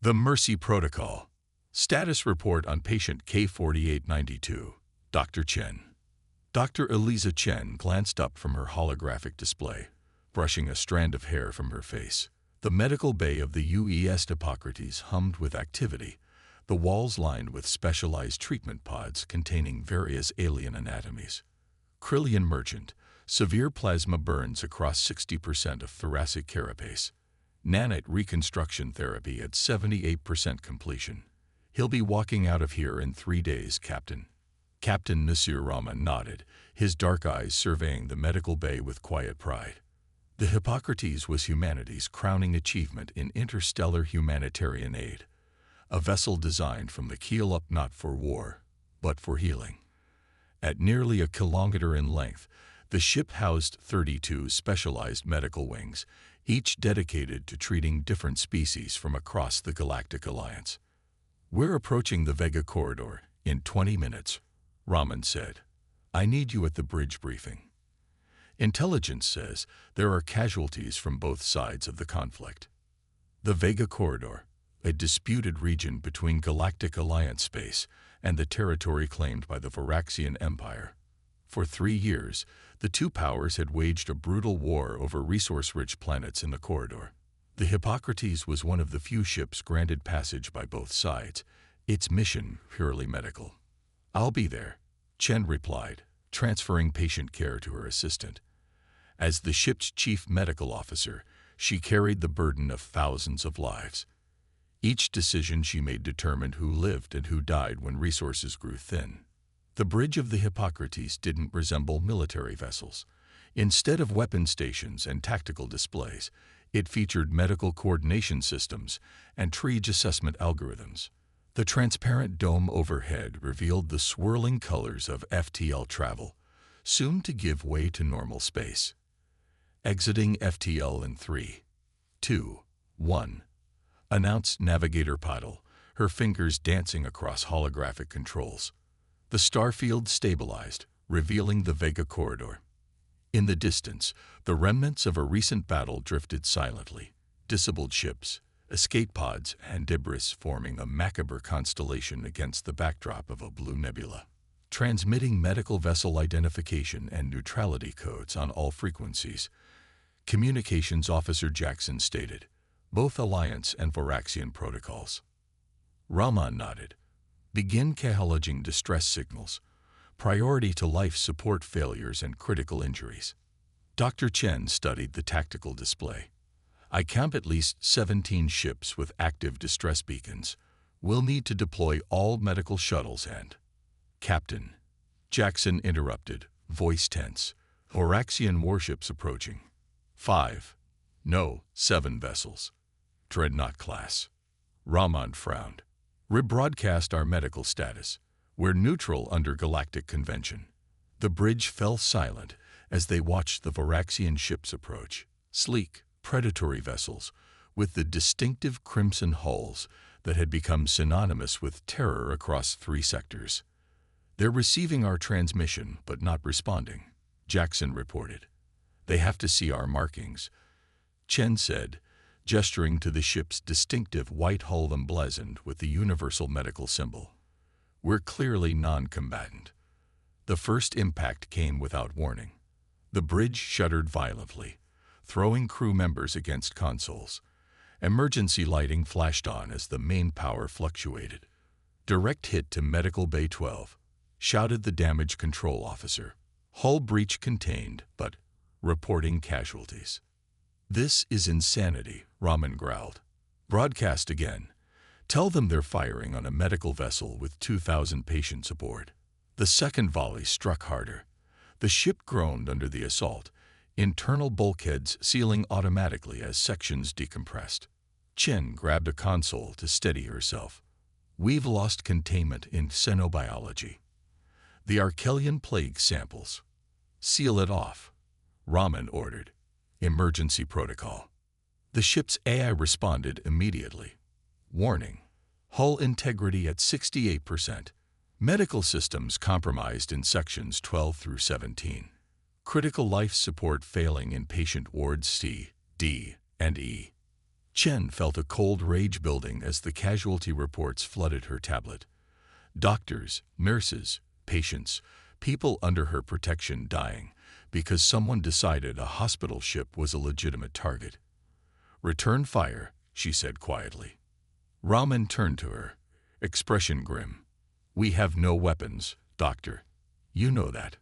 The Mercy Protocol. Status report on patient K4892. Dr. Chen. Dr. Eliza Chen glanced up from her holographic display, brushing a strand of hair from her face. The medical bay of the UES Hippocrates hummed with activity, the walls lined with specialized treatment pods containing various alien anatomies. Krillian merchant, severe plasma burns across 60% of thoracic carapace. Nanite reconstruction therapy at 78% completion. He'll be walking out of here in 3 days, Captain. Captain Nasir Rahman nodded, his dark eyes surveying the medical bay with quiet pride. The Hippocrates was humanity's crowning achievement in interstellar humanitarian aid, a vessel designed from the keel up not for war, but for healing. At nearly a kilometer in length, the ship housed 32 specialized medical wings, each dedicated to treating different species from across the Galactic Alliance. "We're approaching the Vega Corridor in 20 minutes, Rahman said. "I need you at the bridge briefing. Intelligence says there are casualties from both sides of the conflict." The Vega Corridor, a disputed region between Galactic Alliance space and the territory claimed by the Varaxian Empire. For 3 years, the two powers had waged a brutal war over resource-rich planets in the corridor. The Hippocrates was one of the few ships granted passage by both sides, its mission purely medical. "I'll be there," Chen replied, transferring patient care to her assistant. As the ship's chief medical officer, she carried the burden of thousands of lives. Each decision she made determined who lived and who died when resources grew thin. The bridge of the Hippocrates didn't resemble military vessels. Instead of weapon stations and tactical displays, it featured medical coordination systems and triage assessment algorithms. The transparent dome overhead revealed the swirling colors of FTL travel, soon to give way to normal space. "Exiting FTL in 3, 2, 1, announced Navigator Paddle, her fingers dancing across holographic controls. The starfield stabilized, revealing the Vega Corridor. In the distance, the remnants of a recent battle drifted silently, disabled ships, escape pods, and debris forming a macabre constellation against the backdrop of a blue nebula. Transmitting medical vessel identification and neutrality codes on all frequencies, Communications Officer Jackson stated, both Alliance and Varaxian protocols. Rahman nodded. "Begin cataloging distress signals. Priority to life support failures and critical injuries." Dr. Chen studied the tactical display. "I count at least 17 ships with active distress beacons. We'll need to deploy all medical shuttles and—" "Captain," Jackson interrupted, voice tense. "Varaxian warships approaching. 5. No, 7 vessels. Dreadnought class." Rahman frowned. "Rebroadcast our medical status. We're neutral under galactic convention." The bridge fell silent as they watched the Varaxian ships approach, sleek, predatory vessels with the distinctive crimson hulls that had become synonymous with terror across 3 sectors. "They're receiving our transmission but not responding," Jackson reported. "They have to see our markings," Chen said, gesturing to the ship's distinctive white hull emblazoned with the universal medical symbol. "We're clearly non-combatant." The first impact came without warning. The bridge shuddered violently, throwing crew members against consoles. Emergency lighting flashed on as the main power fluctuated. "Direct hit to Medical Bay 12, shouted the damage control officer. "Hull breach contained, but reporting casualties." "This is insanity," Rahman growled. "Broadcast again. Tell them they're firing on a medical vessel with 2,000 patients aboard." The second volley struck harder. The ship groaned under the assault, internal bulkheads sealing automatically as sections decompressed. Chen grabbed a console to steady herself. "We've lost containment in xenobiology. The Archelian plague samples. Seal it off," Rahman ordered. "Emergency protocol." The ship's AI responded immediately. "Warning. Hull integrity at 68%. Medical systems compromised in sections 12 through 17. Critical life support failing in patient wards C, D, and E." Chen felt a cold rage building as the casualty reports flooded her tablet. Doctors, nurses, patients, people under her protection dying because someone decided a hospital ship was a legitimate target. "Return fire," she said quietly. Raman turned to her, expression grim. "We have no weapons, Doctor. You know that."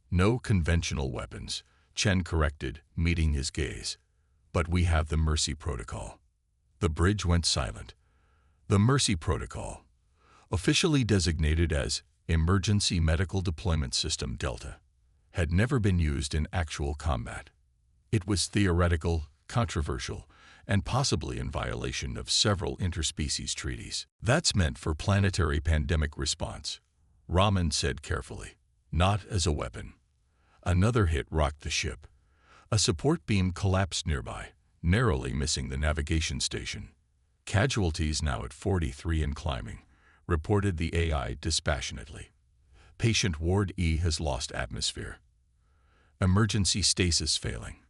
"No conventional weapons," Chen corrected, meeting his gaze. "But we have the Mercy Protocol." The bridge went silent. The Mercy Protocol, officially designated as Emergency Medical Deployment System Delta, had never been used in actual combat. It was theoretical, controversial, and possibly in violation of several interspecies treaties. "That's meant for planetary pandemic response," Raman said carefully, "not as a weapon." Another hit rocked the ship. A support beam collapsed nearby, narrowly missing the navigation station. "Casualties now at 43 and climbing," reported the AI dispassionately. "Patient Ward E has lost atmosphere. Emergency stasis failing."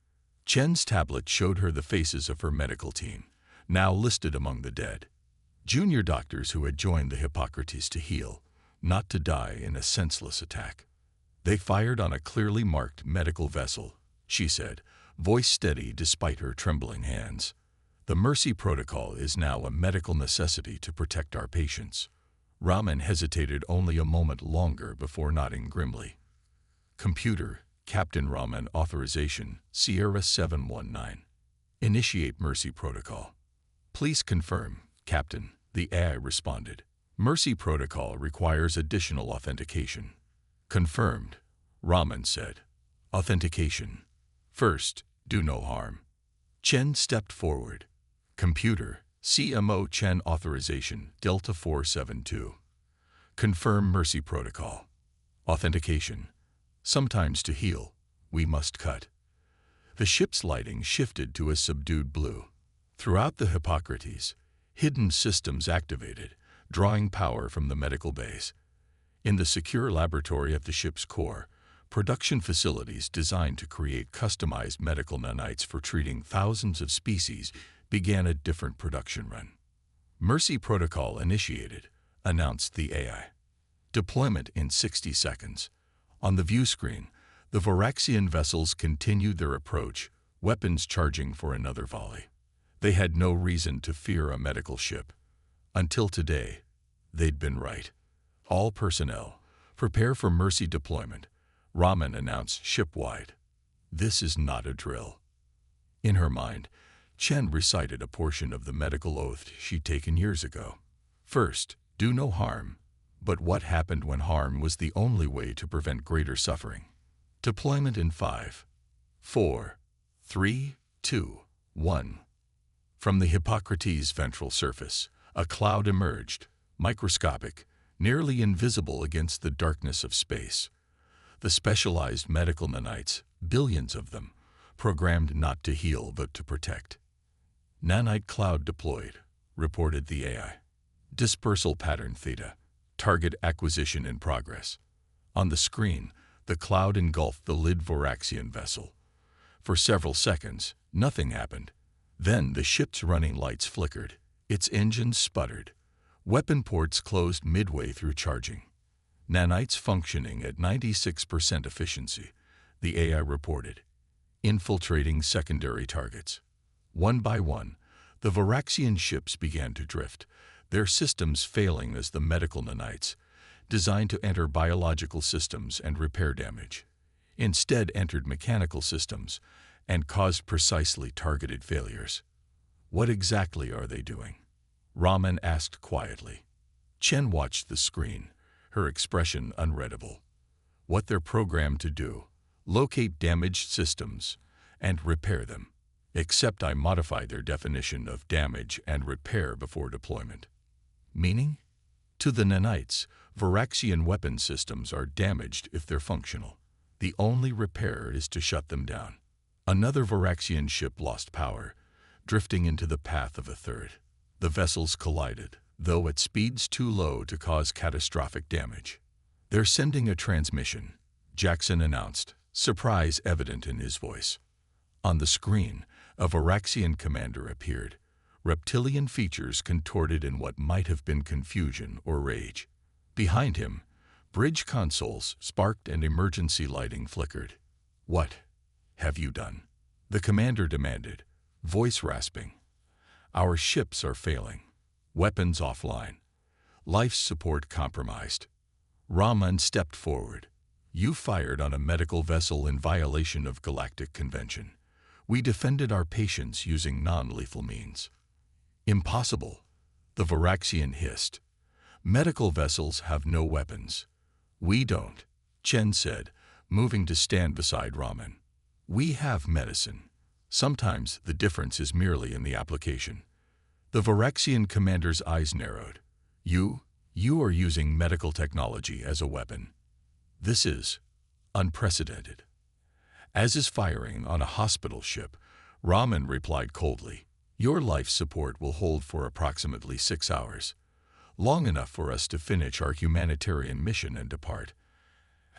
Chen's tablet showed her the faces of her medical team, now listed among the dead. Junior doctors who had joined the Hippocrates to heal, not to die in a senseless attack. "They fired on a clearly marked medical vessel," she said, voice steady despite her trembling hands. "The Mercy Protocol is now a medical necessity to protect our patients." Raman hesitated only a moment longer before nodding grimly. "Computer, Captain Raman authorization, Sierra 719. Initiate Mercy Protocol." "Please confirm, Captain," the AI responded. "Mercy Protocol requires additional authentication." "Confirmed," Raman said. "Authentication. First, do no harm." Chen stepped forward. "Computer, CMO Chen authorization, Delta 472. Confirm Mercy Protocol. Authentication. Sometimes to heal, we must cut." The ship's lighting shifted to a subdued blue. Throughout the Hippocrates, hidden systems activated, drawing power from the medical base. In the secure laboratory at the ship's core, production facilities designed to create customized medical nanites for treating thousands of species began a different production run. "Mercy Protocol initiated," announced the AI. "Deployment in 60 seconds. On the view screen, the Varaxian vessels continued their approach, weapons charging for another volley. They had no reason to fear a medical ship. Until today, they'd been right. "All personnel, prepare for Mercy deployment," Raman announced ship-wide. "This is not a drill." In her mind, Chen recited a portion of the medical oath she'd taken years ago. First, do no harm. But what happened when harm was the only way to prevent greater suffering? Deployment in 5, 4, 3, 2, 1. From the Hippocrates' ventral surface, a cloud emerged, microscopic, nearly invisible against the darkness of space. The specialized medical nanites, billions of them, programmed not to heal but to protect. "Nanite cloud deployed," reported the AI. "Dispersal pattern theta. Target acquisition in progress." On the screen, the cloud engulfed the lid Varaxian vessel. For several seconds, nothing happened. Then the ship's running lights flickered. Its engines sputtered. Weapon ports closed midway through charging. "Nanites functioning at 96% efficiency," the AI reported. "Infiltrating secondary targets." One by one, the Varaxian ships began to drift, their systems failing as the medical nanites, designed to enter biological systems and repair damage, instead entered mechanical systems and caused precisely targeted failures. "What exactly are they doing?" Raman asked quietly. Chen watched the screen, her expression unreadable. "What they're programmed to do: locate damaged systems and repair them. Except I modified their definition of damage and repair before deployment." "Meaning?" "To the nanites, Varaxian weapon systems are damaged if they're functional. The only repair is to shut them down." Another Varaxian ship lost power, drifting into the path of a third. The vessels collided, though at speeds too low to cause catastrophic damage. "They're sending a transmission," Jackson announced, surprise evident in his voice. On the screen, a Varaxian commander appeared, reptilian features contorted in what might have been confusion or rage. Behind him, bridge consoles sparked and emergency lighting flickered. "What have you done?" the commander demanded, voice rasping. "Our ships are failing. Weapons offline. Life support compromised." Rahman stepped forward. "You fired on a medical vessel in violation of Galactic Convention. We defended our patients using non-lethal means." "Impossible," the Varaxian hissed. "Medical vessels have no weapons." "We don't," Chen said, moving to stand beside Rahman. "We have medicine. Sometimes the difference is merely in the application." The Varaxian commander's eyes narrowed. You are using medical technology as a weapon. This is unprecedented." "As is firing on a hospital ship," Rahman replied coldly. "Your life support will hold for approximately 6 hours, long enough for us to finish our humanitarian mission and depart.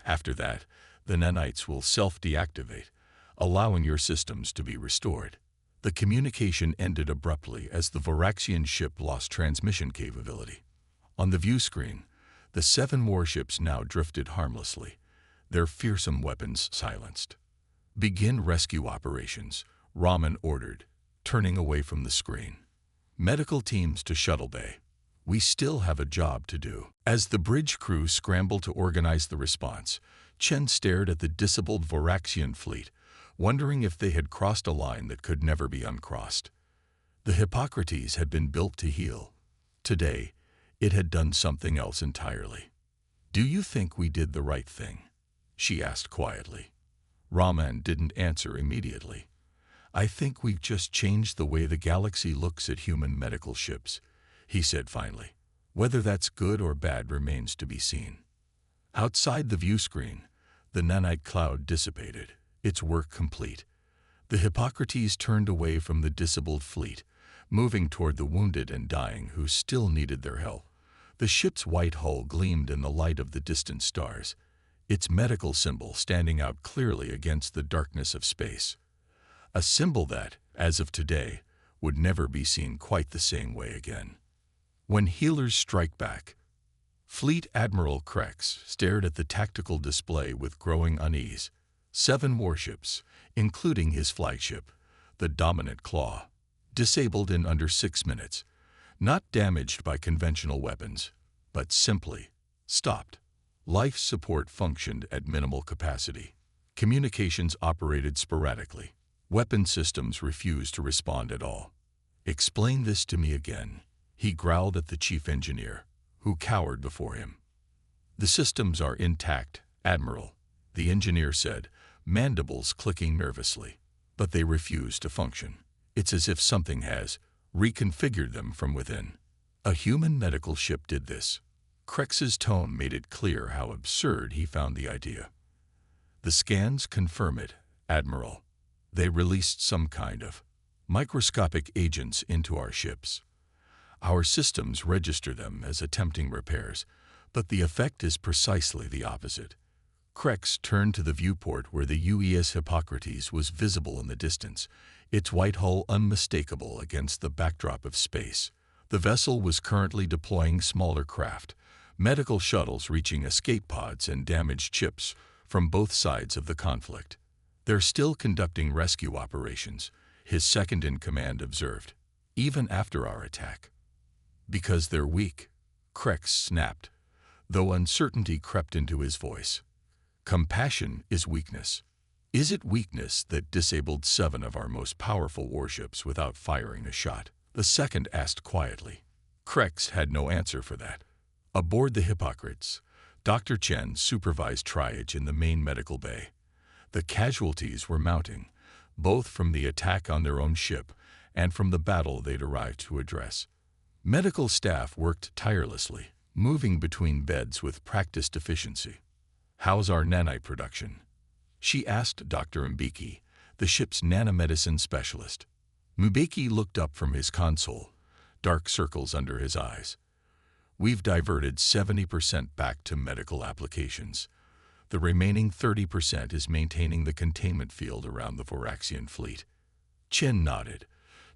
After that, the nanites will self-deactivate, allowing your systems to be restored." The communication ended abruptly as the Varaxian ship lost transmission capability. On the view screen, the 7 warships now drifted harmlessly, their fearsome weapons silenced. "Begin rescue operations," Rahman ordered, turning away from the screen. "Medical teams to shuttle bay. We still have a job to do." As the bridge crew scrambled to organize the response, Chen stared at the disabled Varaxian fleet, wondering if they had crossed a line that could never be uncrossed. The Hippocrates had been built to heal. Today, it had done something else entirely. "Do you think we did the right thing?" she asked quietly. Rahman didn't answer immediately. "I think we've just changed the way the galaxy looks at human medical ships," he said finally. "Whether that's good or bad remains to be seen." Outside the view screen, the nanite cloud dissipated, its work complete. The Hippocrates turned away from the disabled fleet, moving toward the wounded and dying who still needed their help. The ship's white hull gleamed in the light of the distant stars, its medical symbol standing out clearly against the darkness of space. A symbol that, as of today, would never be seen quite the same way again. When healers strike back, Fleet Admiral Krex stared at the tactical display with growing unease. 7 warships, including his flagship, the Dominant Claw, disabled in under 6 minutes, not damaged by conventional weapons, but simply stopped. Life support functioned at minimal capacity. Communications operated sporadically. Weapon systems refused to respond at all. "Explain this to me again," he growled at the chief engineer, who cowered before him. "The systems are intact, Admiral," the engineer said, mandibles clicking nervously. "But they refuse to function. It's as if something has reconfigured them from within." "A human medical ship did this." Krex's tone made it clear how absurd he found the idea. "The scans confirm it, Admiral. They released some kind of microscopic agents into our ships. Our systems register them as attempting repairs, but the effect is precisely the opposite." Krex turned to the viewport where the UES Hippocrates was visible in the distance, its white hull unmistakable against the backdrop of space. The vessel was currently deploying smaller craft, medical shuttles reaching escape pods and damaged ships from both sides of the conflict. "They're still conducting rescue operations," his second-in-command observed, "even after our attack." "Because they're weak," Krex snapped, though uncertainty crept into his voice. "Compassion is weakness. Is it weakness that disabled 7 of our most powerful warships without firing a shot?" the second asked quietly. Krex had no answer for that. Aboard the Hippocrates, Dr. Chen supervised triage in the main medical bay. The casualties were mounting, both from the attack on their own ship and from the battle they'd arrived to address. Medical staff worked tirelessly, moving between beds with practiced efficiency. "How's our nanite production?" she asked Dr. Mbeki, the ship's nanomedicine specialist. Mbeki looked up from his console, dark circles under his eyes. "We've diverted 70% back to medical applications. The remaining 30% is maintaining the containment field around the Varaxian fleet." Chen nodded,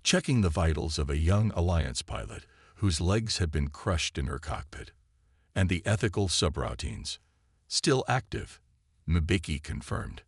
checking the vitals of a young Alliance pilot whose legs had been crushed in her cockpit. And the ethical subroutines. Still active, Mbeki confirmed.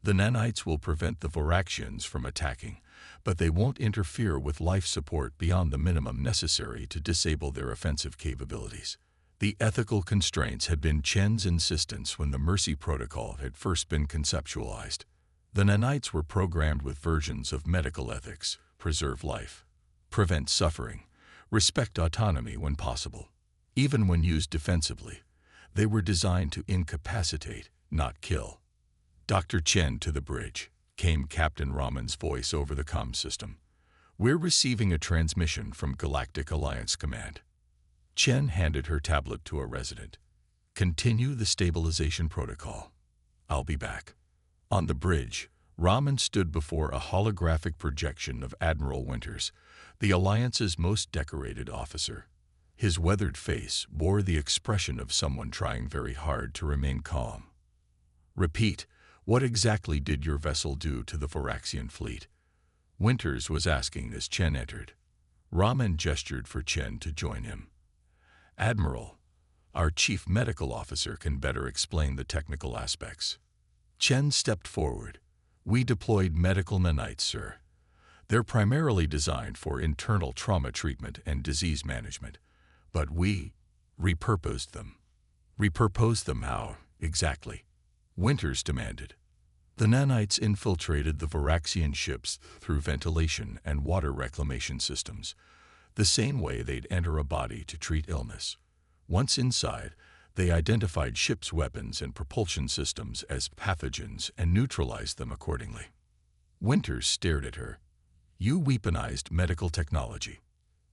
The nanites will prevent the Voraxians from attacking, but they won't interfere with life support beyond the minimum necessary to disable their offensive capabilities. The ethical constraints had been Chen's insistence when the Mercy Protocol had first been conceptualized. The nanites were programmed with versions of medical ethics: preserve life, prevent suffering, respect autonomy when possible. Even when used defensively, they were designed to incapacitate, not kill. "Dr. Chen to the bridge," came Captain Raman's voice over the comm system. "We're receiving a transmission from Galactic Alliance Command." Chen handed her tablet to a resident. "Continue the stabilization protocol. I'll be back." On the bridge, Raman stood before a holographic projection of Admiral Winters, the Alliance's most decorated officer. His weathered face bore the expression of someone trying very hard to remain calm. "Repeat, what exactly did your vessel do to the Voraxian fleet?" Winters was asking as Chen entered. Raman gestured for Chen to join him. "Admiral, our chief medical officer can better explain the technical aspects." Chen stepped forward. "We deployed medical nanites, sir. They're primarily designed for internal trauma treatment and disease management, but we repurposed them." "Repurposed them how, exactly?" Winters demanded. "The nanites infiltrated the Voraxian ships through ventilation and water reclamation systems, the same way they'd enter a body to treat illness. Once inside, they identified ships' weapons and propulsion systems as pathogens and neutralized them accordingly." Winters stared at her. "You weaponized medical technology."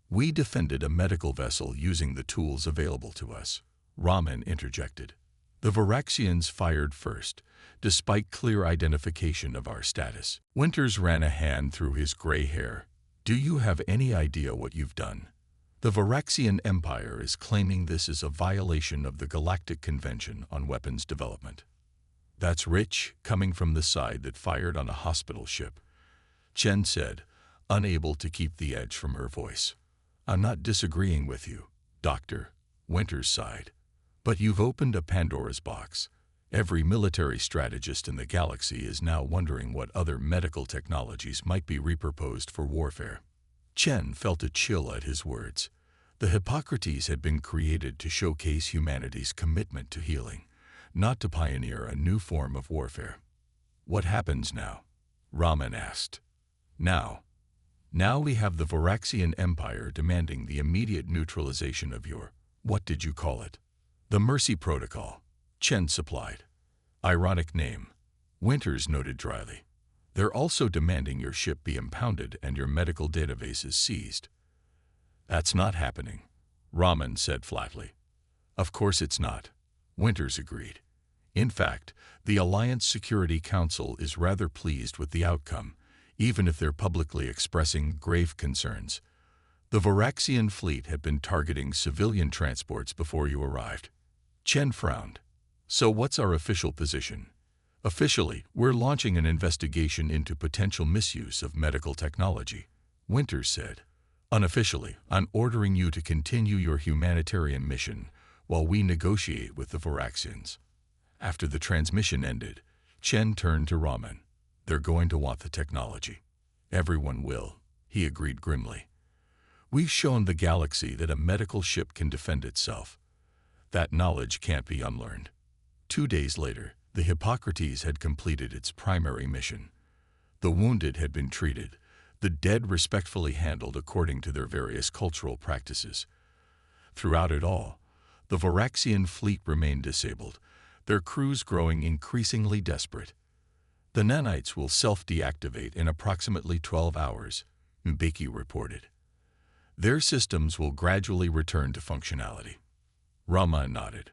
"We defended a medical vessel using the tools available to us," Raman interjected. "The Voraxians fired first, despite clear identification of our status." Winters ran a hand through his gray hair. "Do you have any idea what you've done? The Voraxian Empire is claiming this is a violation of the Galactic Convention on Weapons Development." "That's rich, coming from the side that fired on a hospital ship," Chen said, unable to keep the edge from her voice. "I'm not disagreeing with you, Doctor," Winters sighed. "But you've opened a Pandora's box. Every military strategist in the galaxy is now wondering what other medical technologies might be repurposed for warfare." Chen felt a chill at his words. The Hippocrates had been created to showcase humanity's commitment to healing, not to pioneer a new form of warfare. "What happens now?" Raman asked. Now we have the Voraxian Empire demanding the immediate neutralization of your, what did you call it? The Mercy Protocol, Chen supplied. "Ironic name," Winters noted dryly. "They're also demanding your ship be impounded and your medical databases seized." "That's not happening," Raman said flatly. "Of course it's not," Winters agreed. "In fact, the Alliance Security Council is rather pleased with the outcome, even if they're publicly expressing grave concerns. The Voraxian fleet had been targeting civilian transports before you arrived." Chen frowned. "So what's our official position?" "Officially, we're launching an investigation into potential misuse of medical technology," Winters said. "Unofficially, I'm ordering you to continue your humanitarian mission while we negotiate with the Voraxians." After the transmission ended, Chen turned to Raman. "They're going to want the technology." "Everyone will," he agreed grimly. "We've shown the galaxy that a medical ship can defend itself. That knowledge can't be unlearned." 2 days later, the Hippocrates had completed its primary mission. The wounded had been treated, the dead respectfully handled according to their various cultural practices. Throughout it all, the Voraxian fleet remained disabled, their crews growing increasingly desperate. "The nanites will self-deactivate in approximately 12 hours, Mbeki reported. "Their systems will gradually return to functionality." Raman nodded.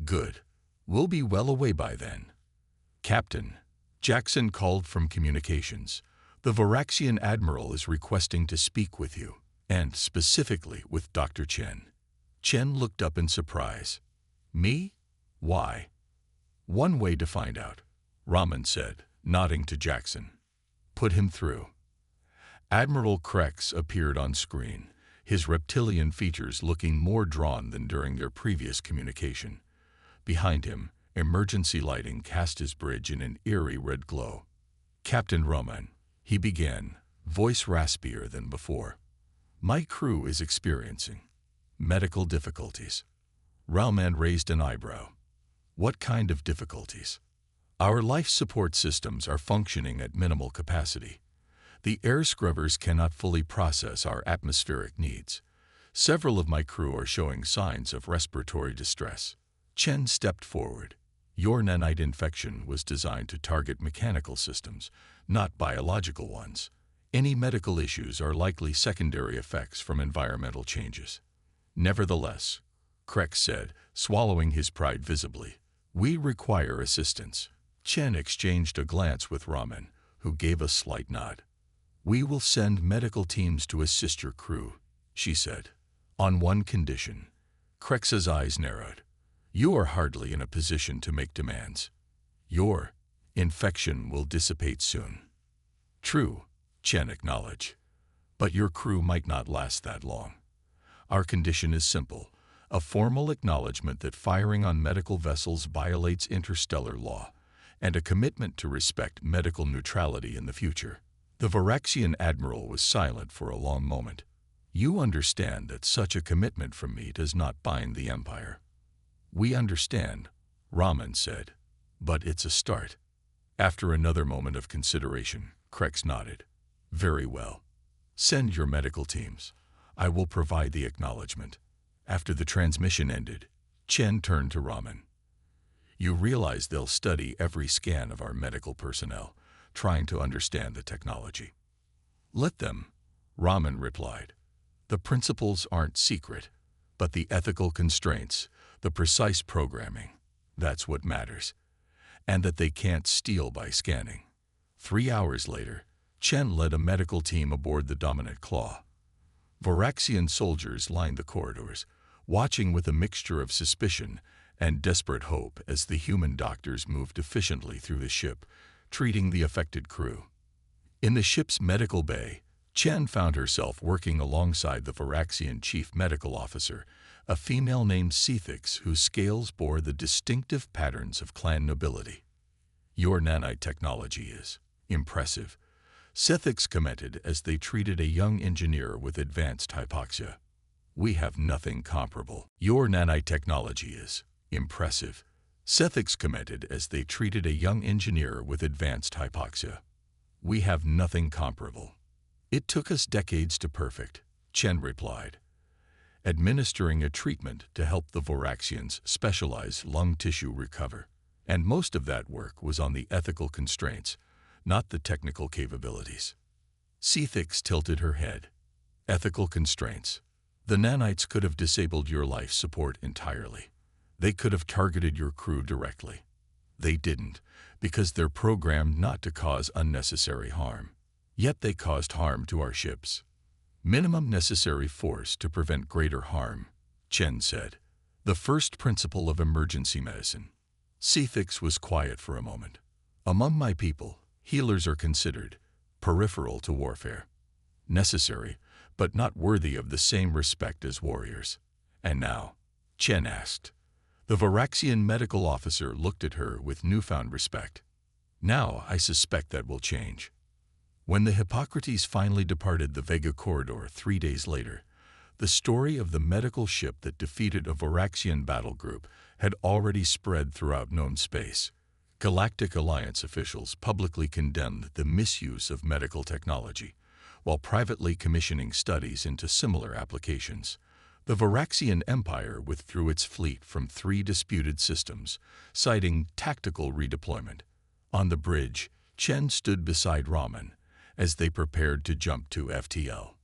"Good. We'll be well away by then." "Captain," Jackson called from communications, "the Voraxian Admiral is requesting to speak with you, and specifically with Dr. Chen." Chen looked up in surprise. "Me? Why?" "One way to find out," Raman said, nodding to Jackson. "Put him through." Admiral Krex appeared on screen, his reptilian features looking more drawn than during their previous communication. Behind him, emergency lighting cast his bridge in an eerie red glow. "Captain Roman," he began, voice raspier than before. "My crew is experiencing medical difficulties." Roman raised an eyebrow. "What kind of difficulties?" "Our life support systems are functioning at minimal capacity. The air scrubbers cannot fully process our atmospheric needs. Several of my crew are showing signs of respiratory distress." Chen stepped forward. "Your nanite infection was designed to target mechanical systems, not biological ones. Any medical issues are likely secondary effects from environmental changes." "Nevertheless," Krex said, swallowing his pride visibly, "we require assistance." Chen exchanged a glance with Raman, who gave a slight nod. "We will send medical teams to assist your crew," she said. "On one condition." Krex's eyes narrowed. "You are hardly in a position to make demands. Your infection will dissipate soon." "True," Chen acknowledged. "But your crew might not last that long. Our condition is simple, a formal acknowledgement that firing on medical vessels violates interstellar law, and a commitment to respect medical neutrality in the future." The Varaxian admiral was silent for a long moment. "You understand that such a commitment from me does not bind the Empire." "We understand," Raman said, "but it's a start." After another moment of consideration, Krex nodded. "Very well. Send your medical teams. I will provide the acknowledgement." After the transmission ended, Chen turned to Raman. "You realize they'll study every scan of our medical personnel, trying to understand the technology." "Let them," Raman replied. "The principles aren't secret, but the ethical constraints, the precise programming, that's what matters. And that they can't steal by scanning." 3 hours later, Chen led a medical team aboard the Dominant Claw. Varaxian soldiers lined the corridors, watching with a mixture of suspicion and desperate hope as the human doctors moved efficiently through the ship, treating the affected crew. In the ship's medical bay, Chen found herself working alongside the Varaxian chief medical officer, a female named Cethix whose scales bore the distinctive patterns of clan nobility. "Your nanite technology is impressive," Cethix commented as they treated a young engineer with advanced hypoxia. "We have nothing comparable." "Your nanite technology is impressive," Cethix commented as they treated a young engineer with advanced hypoxia. "We have nothing comparable." "It took us decades to perfect," Chen replied, administering a treatment to help the Varaxians' specialized lung tissue recover. "And most of that work was on the ethical constraints, not the technical capabilities." Cethix tilted her head. "Ethical constraints. The nanites could have disabled your life support entirely. They could have targeted your crew directly. They didn't, because they're programmed not to cause unnecessary harm. Yet they caused harm to our ships. Minimum necessary force to prevent greater harm," Chen said. "The first principle of emergency medicine." Cethix was quiet for a moment. "Among my people, healers are considered peripheral to warfare. Necessary, but not worthy of the same respect as warriors." "And now?" Chen asked. The Varaxian medical officer looked at her with newfound respect. "Now I suspect that will change." When the Hippocrates finally departed the Vega corridor 3 days later, the story of the medical ship that defeated a Varaxian battle group had already spread throughout known space. Galactic Alliance officials publicly condemned the misuse of medical technology, while privately commissioning studies into similar applications. The Varaxian Empire withdrew its fleet from 3 disputed systems, citing tactical redeployment. On the bridge, Chen stood beside Raman as they prepared to jump to FTL.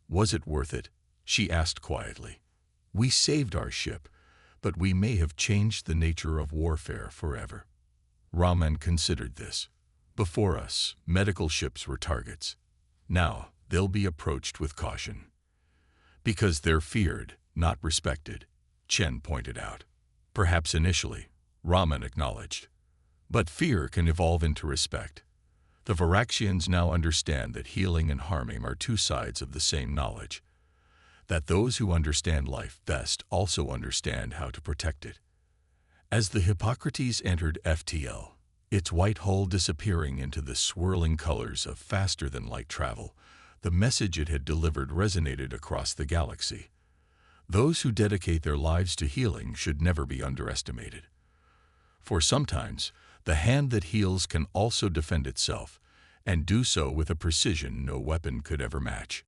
"Was it worth it?" she asked quietly. "We saved our ship, but we may have changed the nature of warfare forever." Raman considered this. Before us, medical ships were targets. Now, they'll be approached with caution. "Because they're feared, not respected," Chen pointed out. "Perhaps initially," Raman acknowledged. "But fear can evolve into respect. The Varaxians now understand that healing and harming are two sides of the same knowledge, that those who understand life best also understand how to protect it. As the Hippocrates entered FTL, its white hull disappearing into the swirling colors of faster-than-light travel, the message it had delivered resonated across the galaxy. Those who dedicate their lives to healing should never be underestimated. For sometimes, the hand that heals can also defend itself, and do so with a precision no weapon could ever match.